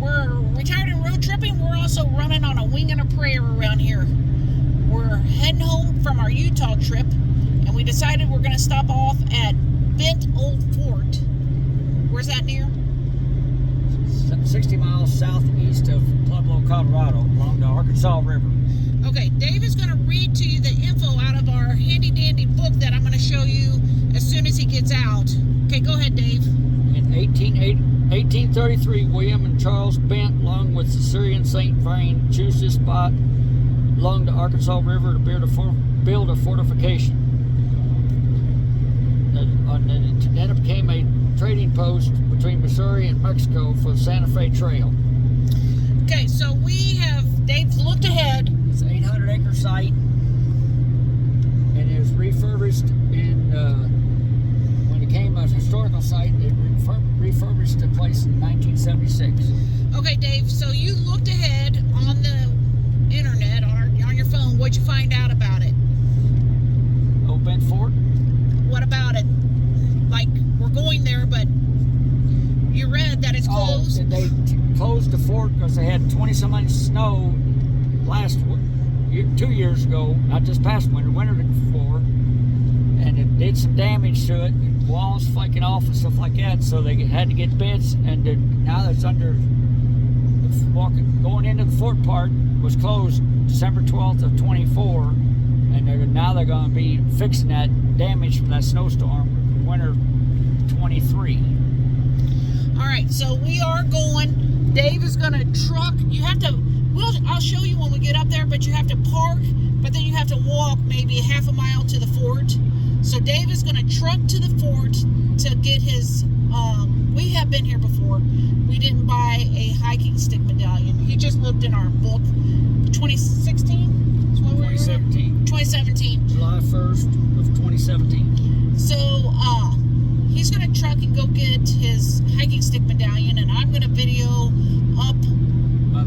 We're retired and road tripping. We're also running on a wing and a prayer around here. We're heading home from our Utah trip, and we decided we're going to stop off at Bent Old Fort. Where's that near? 60 miles southeast of Pueblo, Colorado, along the Arkansas River. Okay, Dave is going to read to you the info out of our handy-dandy book that I'm going to show you as soon as he gets out. Okay, go ahead, Dave. In 1833, William and Charles Bent, along with the Syrian St. Vrain, chose this spot along the Arkansas River to build a fortification. Then it became a trading post between Missouri and Mexico for the Santa Fe Trail. Okay, so Dave's looked ahead. It's an 800-acre site, and it was refurbished when it became a historical site. It refurbished the place in 1976. Okay, Dave, so you looked ahead on the internet, on your phone. What'd you find out about it? Old Bent Fort? What about it? Like, we're going there, but you read that it's closed? Oh, they closed the fort because they had 20-some inch snow 2 years ago, not this past winter before, and it did some damage to it, walls flaking off and stuff like that, so they had to get bids, and now that's going into the fort part was closed December 12th of 24, and now they're going to be fixing that damage from that snowstorm winter 23. All right, so we are going. Dave is going to truck. You have to. I'll show you when we get up there, but you have to park, but then you have to walk maybe a half a mile to the fort. So Dave is going to truck to the fort to get his. We have been here before. We didn't buy a hiking stick medallion. He just looked in our book. 2016. 2017. July 1st of 2017. So he's going to truck and go get his hiking stick medallion, and I'm going to video up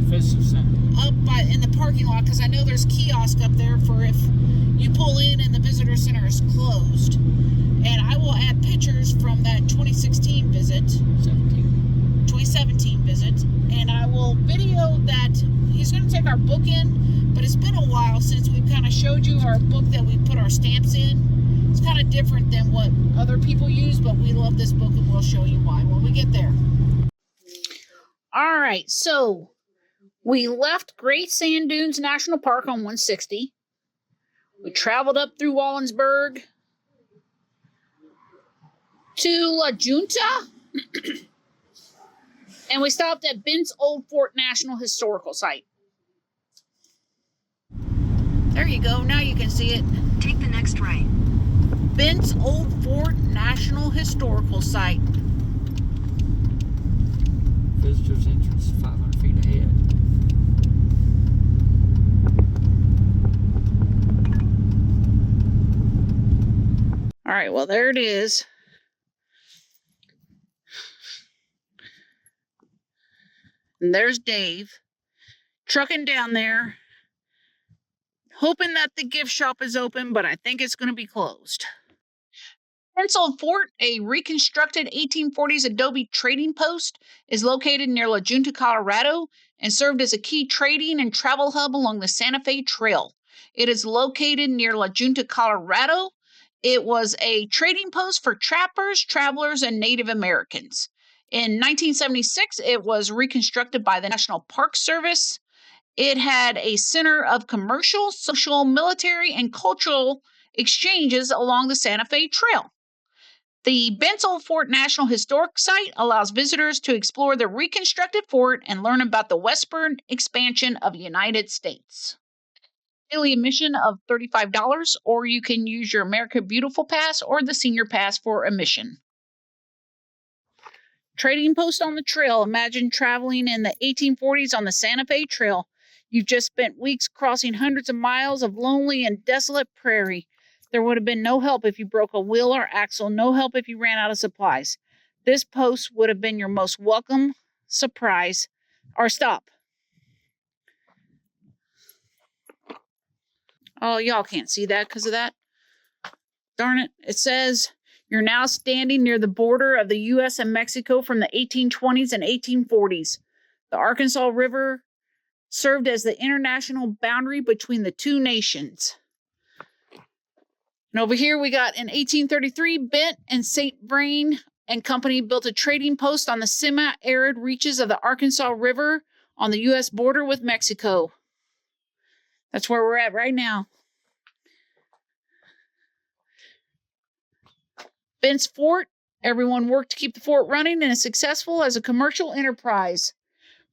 Visitor Center. In the parking lot, because I know there's kiosk up there for if you pull in and the visitor center is closed. And I will add pictures from that 2017 visit, and I will video that. He's going to take our book in, but it's been a while since we've kind of showed you our book that we put our stamps in. It's kind of different than what other people use, but we love this book, and we'll show you why when we get there. All right, so we left Great Sand Dunes National Park on 160. We traveled up through Wallensburg to La Junta, and we stopped at Bent's Old Fort National Historical Site. There you go. Now you can see it. Take the next right. Bent's Old Fort National Historical Site. Visitor's entrance 500 feet ahead. All right, well, there it is. And there's Dave trucking down there, hoping that the gift shop is open, but I think it's going to be closed. Bent's Old Fort, a reconstructed 1840s adobe trading post, is located near La Junta, Colorado, and served as a key trading and travel hub along the Santa Fe Trail. It is located near La Junta, Colorado. It was a trading post for trappers, travelers, and Native Americans. In 1976, it was reconstructed by the National Park Service. It had a center of commercial, social, military, and cultural exchanges along the Santa Fe Trail. The Bent's Old Fort National Historic Site allows visitors to explore the reconstructed fort and learn about the westward expansion of the United States. Daily admission of $35, or you can use your America Beautiful Pass or the Senior Pass for admission. Trading post on the trail. Imagine traveling in the 1840s on the Santa Fe Trail. You've just spent weeks crossing hundreds of miles of lonely and desolate prairie. There would have been no help if you broke a wheel or axle, no help if you ran out of supplies. This post would have been your most welcome surprise or stop. Oh, y'all can't see that because of that. Darn it. It says, you're now standing near the border of the U.S. and Mexico from the 1820s and 1840s. The Arkansas River served as the international boundary between the two nations. And over here we got in 1833, Bent and St. Vrain and Company built a trading post on the semi-arid reaches of the Arkansas River on the U.S. border with Mexico. That's where we're at right now. Bent's Fort, everyone worked to keep the fort running and is successful as a commercial enterprise.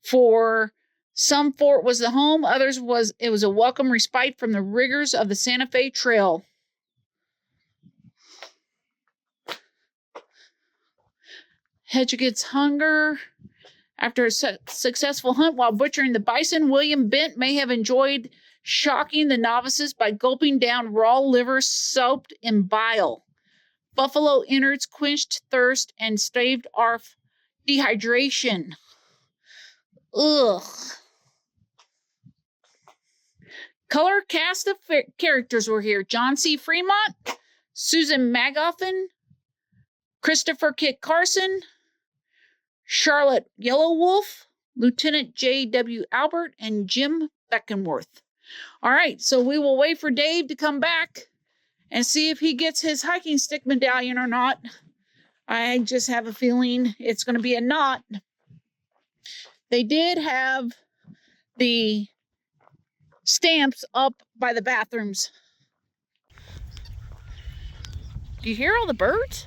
For some, fort was the home, others it was a welcome respite from the rigors of the Santa Fe Trail. Hedge against hunger. After a successful hunt while butchering the bison, William Bent may have enjoyed shocking the novices by gulping down raw liver soaked in bile. Buffalo innards quenched thirst and staved off dehydration. Ugh. Color cast of characters were here. John C. Fremont, Susan Magoffin, Christopher Kit Carson, Charlotte Yellowwolf, Lieutenant J.W. Albert, and Jim Beckenworth. All right, so we will wait for Dave to come back and see if he gets his hiking stick medallion or not. I just have a feeling it's going to be a knot. They did have the stamps up by the bathrooms. Do you hear all the birds?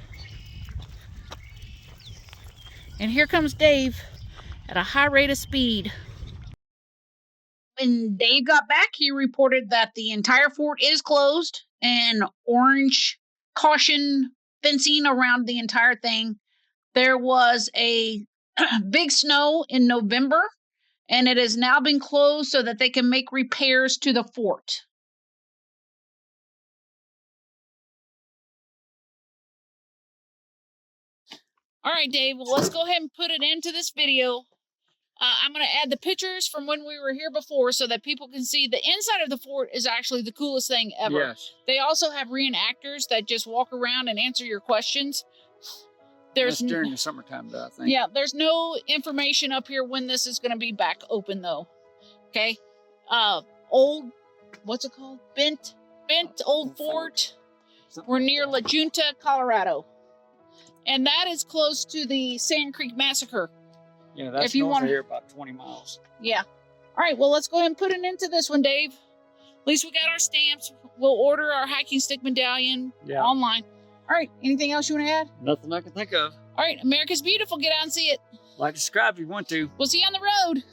And here comes Dave at a high rate of speed. When Dave got back, he reported that the entire fort is closed and orange caution fencing around the entire thing. There was a big snow in November, and it has now been closed so that they can make repairs to the fort. All right, Dave, well, let's go ahead and put it into this video. I'm going to add the pictures from when we were here before so that people can see the inside of the fort is actually the coolest thing ever. Yes. They also have reenactors that just walk around and answer your questions. That's during the summertime, though, I think. Yeah, there's no information up here when this is going to be back open, though. Okay? What's it called? Bent Old Fort. We're near La Junta, Colorado. And that is close to the Sand Creek Massacre. Yeah, that's north of here about 20 miles. Yeah. All right, well, let's go ahead and put it into this one, Dave. At least we got our stamps. We'll order our hiking stick medallion online. All right, anything else you want to add? Nothing I can think of. All right, America's beautiful. Get out and see it. Like, subscribe if you want to. We'll see you on the road.